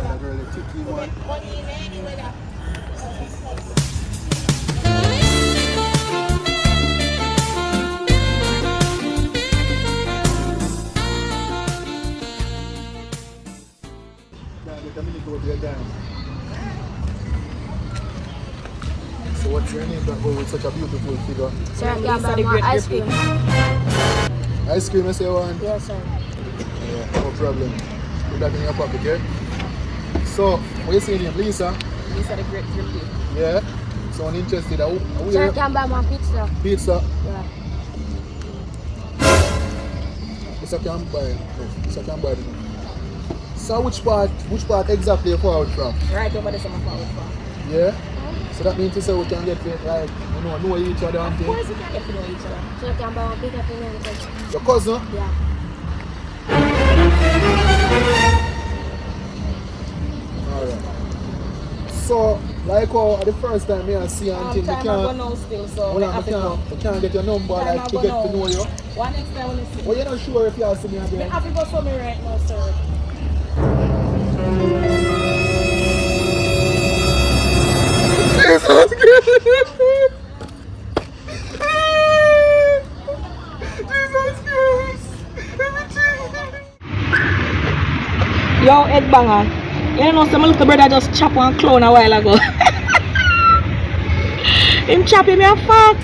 That really tricky one. Get a minute out of your time. So what's your name that go with such a beautiful figure? Sir, I can buy more ice cream. Ice cream, I say one? Yes, sir. Yeah, no problem. Put that in your pocket, yeah? So, what you say name? Lisa? Lisa the Great Drippy. Yeah? So I'm interested. Sir, I can buy more pizza. Pizza? Yeah. Yes, I can buy it. Yes, I can buy it. So which part exactly you forward from? Right over there, I'm forward from. Yeah? So that means to say we can get it like, know each other and Of things? course you can get to know each other. Sir, I can buy more pizza for me. Your cousin? Yeah. Alright. So, like how the first time I see you and things, you Time I go now still, so you can't get your number Time like I to go get now. to know you. One next time when you see Well, you're not sure if you'll see me me. I again. have to go somewhere right now, sir. Jesus Christ! Jesus Christ! Everything! Yo, Ed Banger. You know, some little brother just chop one clown a while ago. Him chopping me a fuck.